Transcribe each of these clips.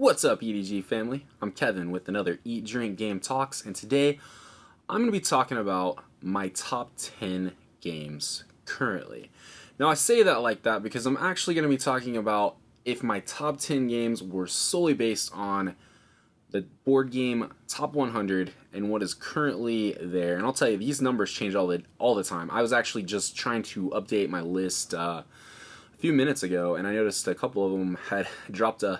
What's up, E.D.G family? I'm Kevin with another E.D.G Talks, and today I'm going to be talking about my top 10 games currently. Now, I say that like that because I'm actually going to be talking about if my top 10 games were solely based on the board game top 100 and what is currently there. And I'll tell you, these numbers change all the time. I was actually just trying to update my list a few minutes ago, and I noticed a couple of them had dropped a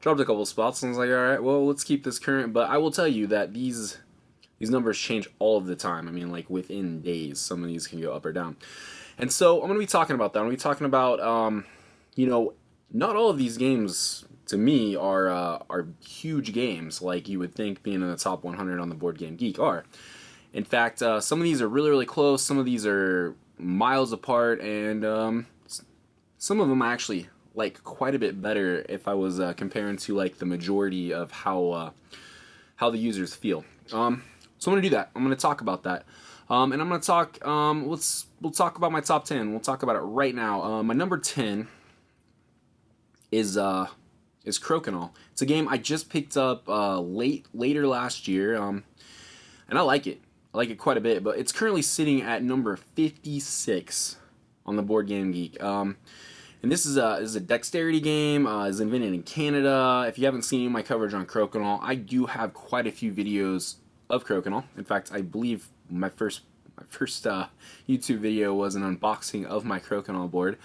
couple of spots, and I was like, all right, well, let's keep this current. But I will tell you that these numbers change all of the time. I mean, like within days, some of these can go up or down. And so I'm going to be talking about that. I'm going to be talking about, not all of these games to me are huge games like you would think being in the top 100 on the Board Game Geek are. In fact, some of these are really, really close. Some of these are miles apart, and some of them I actually like quite a bit better if I was comparing to like the majority of how the users feel. So I'm gonna do that. I'm gonna talk about that, and I'm gonna talk. We'll talk about my top 10. We'll talk about it right now. My number 10 is Crokinole. It's a game I just picked up later last year, and I like it. I like it quite a bit, but it's currently sitting at number 56 on the Board Game Geek. And this is a dexterity game. It's invented in Canada. If you haven't seen my coverage on Crokinole, I do have quite a few videos of Crokinole. In fact, I believe my first YouTube video was an unboxing of my Crokinole board.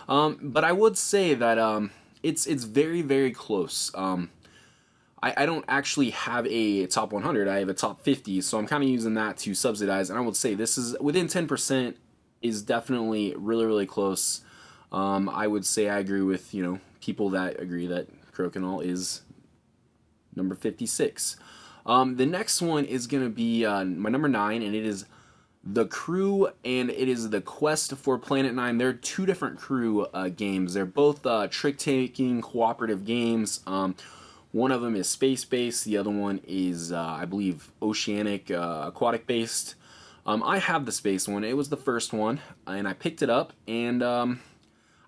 But I would say that it's very, very close. I don't actually have a top 100. I have a top 50, so I'm kind of using that to subsidize. And I would say this is within 10%, is definitely really, really close. I would say I agree with, people that agree that Crokinole is number 56. The next one is going to be my number 9, and it is The Crew, and it is the Quest for Planet 9. They're two different Crew games. They're both trick-taking cooperative games. One of them is space-based. The other one is, I believe, oceanic, aquatic-based. I have the space one. It was the first one, and I picked it up, and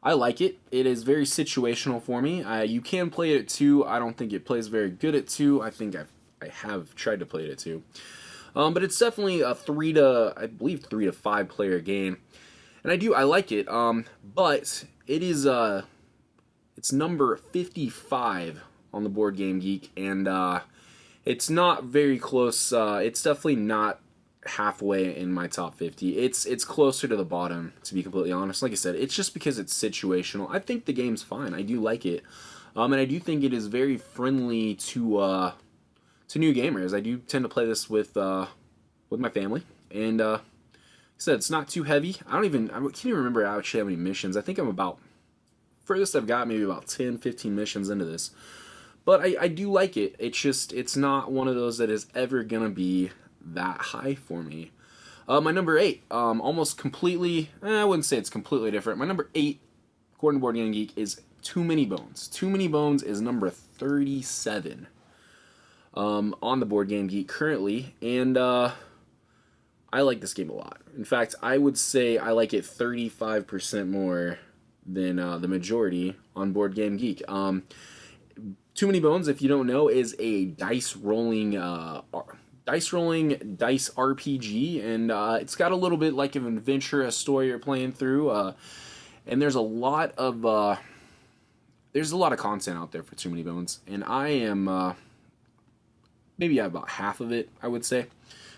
I like it. It is very situational for me. You can play it at 2. I don't think it plays very good at 2. I think I have tried to play it at 2. But it's definitely a 3 to 5 player game. And I like it. But it is it's number 55 on the Board Game Geek, and it's not very close. It's definitely not halfway in my top 50. It's closer to the bottom, to be completely honest. Like I said, it's just because it's situational. I think the game's fine. I do like it, and I do think it is very friendly to new gamers. I do tend to play this with my family, and like I said, it's not too heavy. I can't even remember actually how many missions. I think I'm about, furthest I've got, maybe about 10, 15 missions into this. But I do like it. It's not one of those that is ever gonna be that high for me. My number 8, almost completely, I wouldn't say it's completely different. My number 8, according to Board Game Geek, is Too Many Bones. Too Many Bones is number 37 on the Board Game Geek currently, and I like this game a lot. In fact, I would say I like it 35% more than the majority on Board Game Geek. Too Many Bones, if you don't know, is a dice rolling dice RPG, and it's got a little bit like an adventure, a story you're playing through, and there's a lot of content out there for Too Many Bones, and I am maybe about half of it, I would say.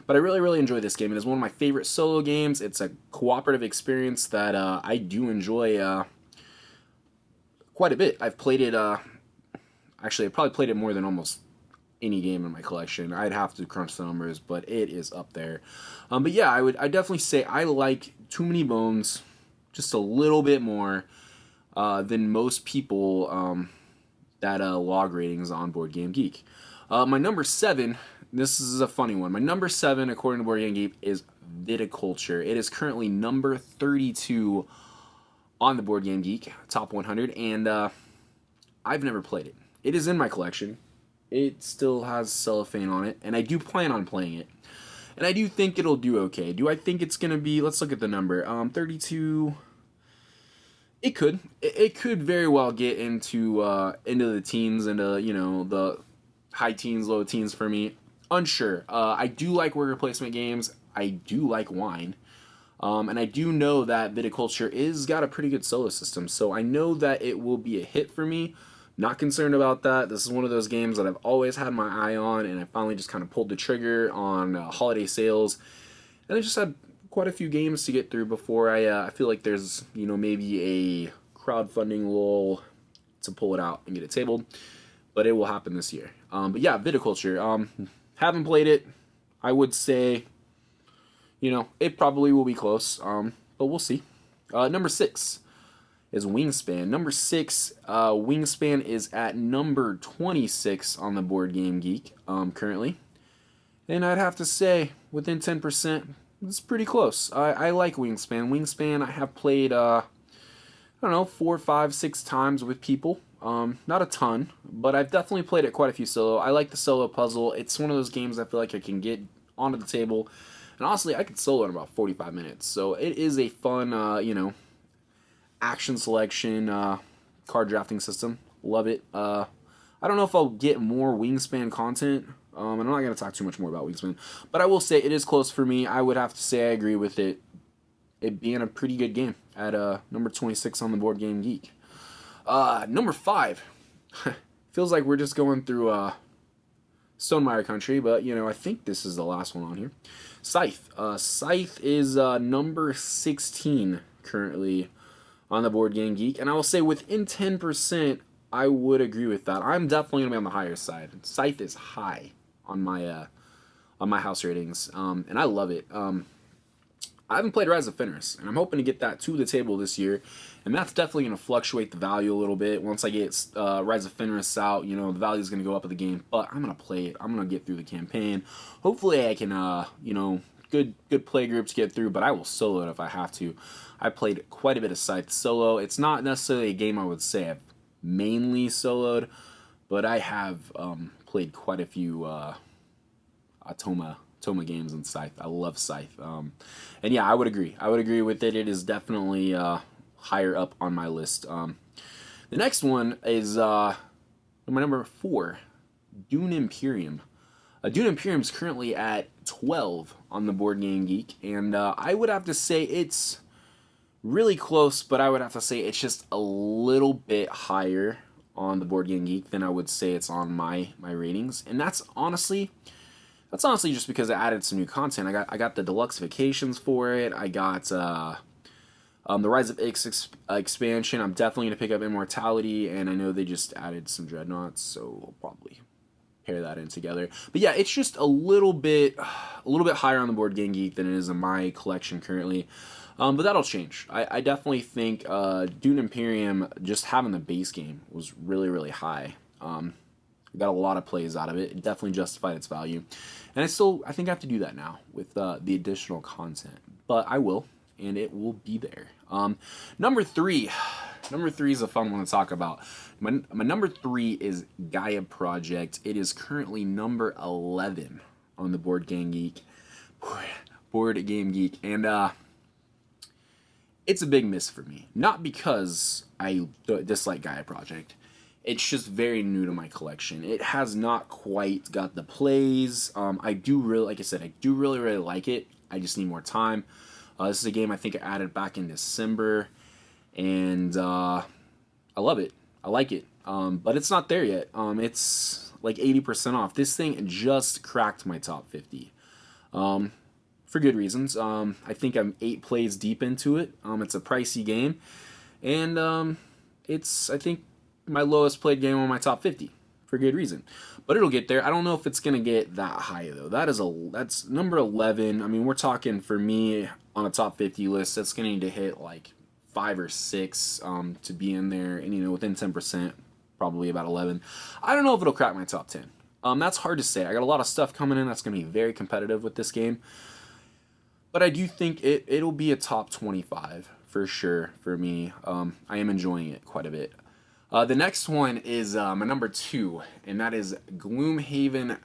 But I really, really enjoy this game. It is one of my favorite solo games. It's a cooperative experience that I do enjoy quite a bit. I've played it. Actually, I probably played it more than almost any game in my collection. I'd have to crunch the numbers, but it is up there. But yeah, I definitely say I like Too Many Bones just a little bit more than most people that log ratings on Board Game Geek. My number 7, this is a funny one. My number 7, according to Board Game Geek, is Viticulture. It is currently number 32 on the Board Game Geek top 100, and I've never played it. It is in my collection. It still has cellophane on it, and I do plan on playing it. And I do think it'll do okay. Do I think it's going to be, let's look at the number, 32, It could very well get into the teens, into the high teens, low teens for me. Unsure. I do like worker placement games. I do like wine. And I do know that viticulture is got a pretty good solo system, so I know that it will be a hit for me. Not concerned about that. This is one of those games that I've always had my eye on, and I finally just kind of pulled the trigger on holiday sales, and I just had quite a few games to get through before I feel like there's maybe a crowdfunding lull to pull it out and get it tabled, but it will happen this year. But yeah, viticulture. Haven't played it. I would say, it probably will be close, but we'll see. Number 6 is Wingspan. Number 6, Wingspan is at number 26 on the Board Game Geek currently. And I'd have to say, within 10%, it's pretty close. I like Wingspan. Wingspan I have played, I don't know, 4, 5, 6 times with people. Not a ton, but I've definitely played it quite a few solo. I like the solo puzzle. It's one of those games I feel like I can get onto the table. And honestly, I could solo in about 45 minutes. So it is a fun, action selection card drafting system. Love it. I don't know if I'll get more Wingspan content. I'm not going to talk too much more about Wingspan. But I will say it is close for me. I would have to say I agree with it being a pretty good game at number 26 on the Board Game Geek. Number 5. Feels like we're just going through Stonemaier country, but I think this is the last one on here. Scythe. Scythe is number 16 currently on the Board Game Geek, and I will say within 10%, I would agree with that. I'm definitely gonna be on the higher side. Scythe is high on my house ratings, and I love it. I haven't played Rise of Fenris, and I'm hoping to get that to the table this year, and that's definitely going to fluctuate the value a little bit. Once I get Rise of Fenris out, the value is going to go up of the game, but I'm going to play it. I'm going to get through the campaign. Hopefully I can, good play groups get through, but I will solo it if I have to. I played quite a bit of Scythe solo. It's not necessarily a game I would say I've mainly soloed, but I have played quite a few Toma games in Scythe. I love Scythe. And yeah, I would agree. I would agree with it. It is definitely higher up on my list. The next one is my number 4, Dune Imperium. Dune Imperium is currently at 12 on the Board Game Geek, and I would have to say it's really close, but I would have to say it's just a little bit higher on the Board Game Geek than I would say it's on my ratings, and that's honestly just because I added some new content. I got the deluxe vacations for it. I got the Rise of Ix expansion. I'm definitely gonna pick up Immortality, and I know they just added some Dreadnoughts, so I'll probably pair that in together. But yeah, it's just a little bit higher on the Board Game Geek than it is in my collection currently. But that'll change. I definitely think Dune Imperium, just having the base game, was really, really high. Got a lot of plays out of it. It definitely justified its value. And I think I have to do that now with the additional content. But I will, and it will be there. Number 3. Number 3 is a fun one to talk about. My number 3 is Gaia Project. It is currently number 11 on the Board Game Geek. And it's a big miss for me. Not because I dislike Gaia Project. It's just very new to my collection. It has not quite got the plays. I do really, like I said, I do really, really like it. I just need more time. This is a game I think I added back in December, and I love it. I like it, but it's not there yet. It's like 80% off. This thing just cracked my top 50, for good reasons. I think I'm 8 plays deep into it. It's a pricey game, and it's, I think, my lowest played game on my top 50 for good reason, but it'll get there. I don't know if it's gonna get that high though. That's number 11. I mean, we're talking, for me on a top 50 list, that's gonna need to hit like 5 or 6 to be in there, and within 10%, probably about 11. I don't know if it'll crack my top 10. That's hard to say. I got a lot of stuff coming in that's gonna be very competitive with this game, but I do think it'll be a top 25 for sure for me. I am enjoying it quite a bit. The next one is my number 2, and that is Gloomhaven,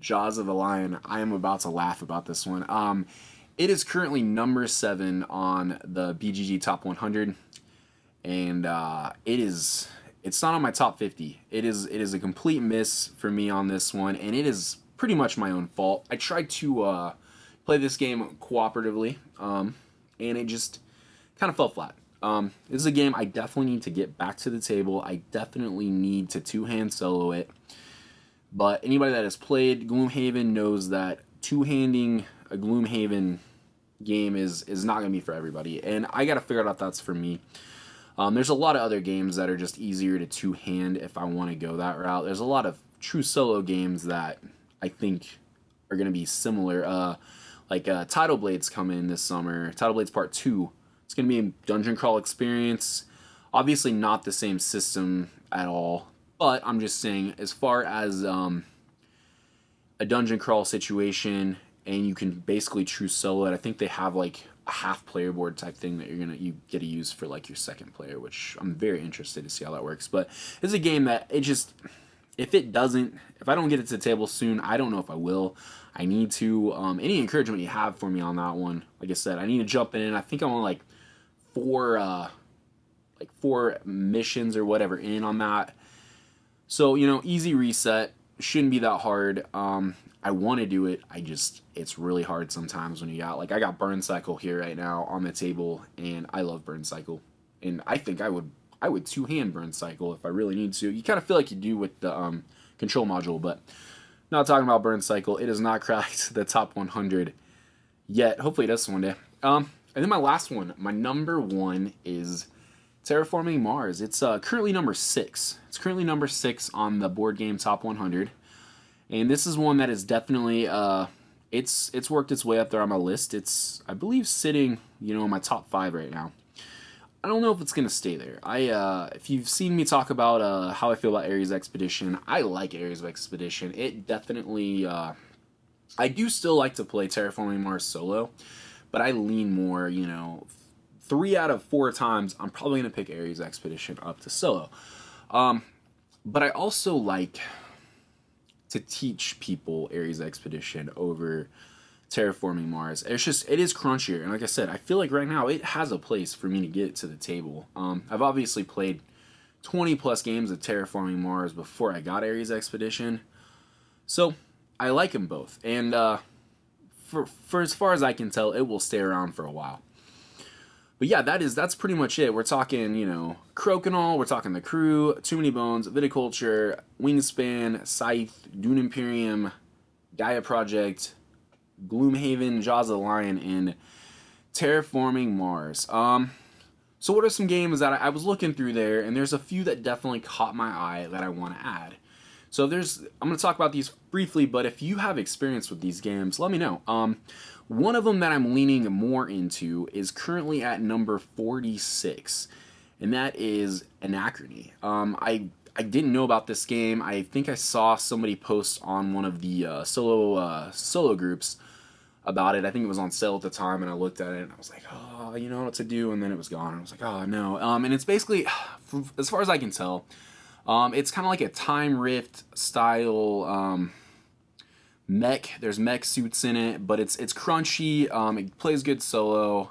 Jaws of the Lion. I am about to laugh about this one. It is currently number 7 on the BGG Top 100. and it's not on my top 50. It is a complete miss for me on this one, and it is pretty much my own fault. I tried to play this game cooperatively, and it just kind of fell flat. This is a game I definitely need to get back to the table. I definitely need to two-hand solo it. But anybody that has played Gloomhaven knows that two-handing a Gloomhaven game is not going to be for everybody. And I got to figure out if that's for me. There's a lot of other games that are just easier to two-hand if I want to go that route. There's a lot of true solo games that I think are going to be similar. Like Tidal Blades come in this summer. Tidal Blades Part 2. It's going to be a dungeon crawl experience. Obviously not the same system at all. But I'm just saying, as far as a dungeon crawl situation, and you can basically true solo it, I think they have like a half player board type thing that you get to use for like your second player, which I'm very interested to see how that works. But it's a game that if I don't get it to the table soon, I don't know if I will. I need to. Any encouragement you have for me on that one, like I said, I need to jump in. I think I'm on like four missions or whatever in on that. So, easy reset. Shouldn't be that hard. I want to do it. It's really hard sometimes when I got Burn Cycle here right now on the table, and I love Burn Cycle. And I think I would two-hand Burn Cycle if I really need to. You kind of feel like you do with the control module, but not talking about Burn Cycle. It has not cracked the top 100 yet. Hopefully it does one day. And then my last one, my number one is Terraforming Mars. It's currently number 6. It's currently number 6 on the Board Game Top 100. And this is one that is definitely, it's worked its way up there on my list. It's, I believe, sitting, in my top 5 right now. I don't know if it's going to stay there. If you've seen me talk about how I feel about Ares Expedition, I like Ares Expedition. It definitely, I do still like to play Terraforming Mars solo, but I lean more, 3 out of 4 times, I'm probably going to pick Ares Expedition up to solo. But I also like to teach people Ares Expedition over Terraforming Mars. It is crunchier. And like I said, I feel like right now it has a place for me to get it to the table. I've obviously played 20 plus games of Terraforming Mars before I got Ares Expedition. So I like them both. And for as far as I can tell, it will stay around for a while. But yeah, that's pretty much it. We're talking, Crokinole, we're talking The Crew, Too Many Bones, Viticulture, Wingspan, Scythe, Dune Imperium, Gaia Project, Gloomhaven, Jaws of the Lion, and Terraforming Mars. So what are some games that I was looking through there, and there's a few that definitely caught my eye that I want to add. So I'm going to talk about these briefly, but if you have experience with these games, let me know. One of them that I'm leaning more into is currently at number 46, and that is Anachrony. I didn't know about this game. I think I saw somebody post on one of the solo groups about it. I think it was on sale at the time, and I looked at it, and I was like, oh, you know what to do, and then it was gone, and I was like, oh, no. And it's basically, as far as I can tell, it's kind of like a Time Rift style mech. There's mech suits in it, but it's crunchy. It plays good solo,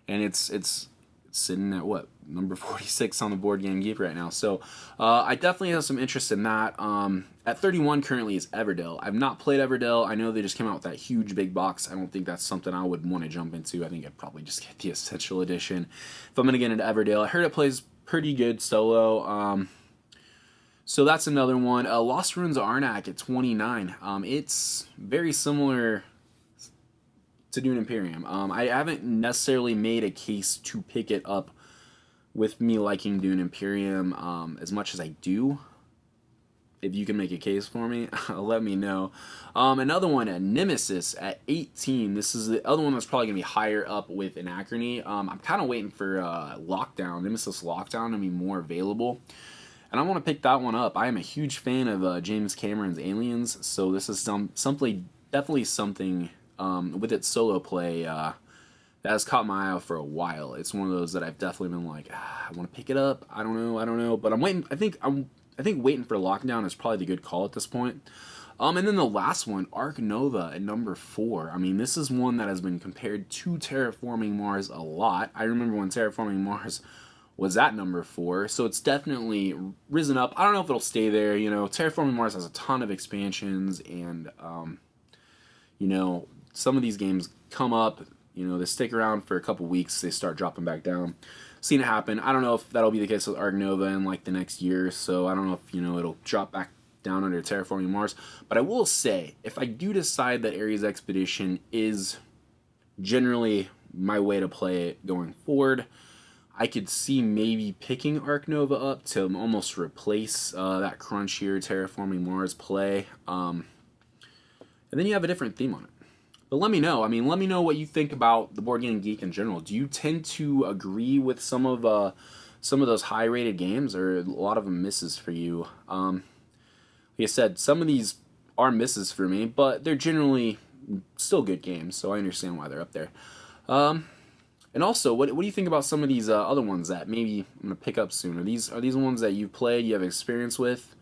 and it's sitting at number 46 on the Board Game Geek right now. So I definitely have some interest in that. At 31 currently is Everdell. I've not played Everdell. I know they just came out with that huge big box. I don't think that's something I would want to jump into. I think I'd probably just get the Essential Edition if I'm going to get into Everdell. I heard it plays pretty good solo. So that's another one. Lost Ruins of Arnak at 29. It's very similar to Dune Imperium. I haven't necessarily made a case to pick it up with me liking Dune Imperium as much as I do. If you can make a case for me, let me know. Another one, Nemesis at 18. This is the other one that's probably going to be higher up with Anachrony. I'm kind of waiting for Nemesis Lockdown to be more available. And I want to pick that one up. I am a huge fan of James Cameron's Aliens, so this is definitely something with its solo play that has caught my eye for a while. It's one of those that I've definitely been like, I want to pick it up. I don't know, but I'm waiting. I think waiting for Lockdown is probably the good call at this point. And then the last one, Ark Nova at number 4. I mean, this is one that has been compared to Terraforming Mars a lot. I remember when Terraforming Mars was at number 4, so it's definitely risen up. I don't know if it'll stay there. Terraforming Mars has a ton of expansions, and some of these games come up. They stick around for a couple weeks, they start dropping back down. Seen it happen. I don't know if that'll be the case with Ark Nova in like the next year or so. I don't know if it'll drop back down under Terraforming Mars. But I will say, if I do decide that Ares Expedition is generally my way to play it going forward, I could see maybe picking Ark Nova up to almost replace that crunchier Terraforming Mars play. And then you have a different theme on it. But let me know. Let me know what you think about the Board Game Geek in general. Do you tend to agree with some of those high-rated games, or a lot of them misses for you? Like I said, some of these are misses for me, but they're generally still good games, so I understand why they're up there. And also, what do you think about some of these other ones that maybe I'm gonna pick up soon? Are these ones that you've played, you have experience with?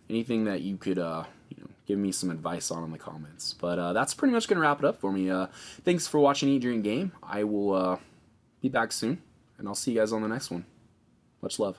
Anything that you could give me some advice on in the comments. But that's pretty much gonna wrap it up for me. Thanks for watching Eat Drink Game. I will be back soon, and I'll see you guys on the next one. Much love.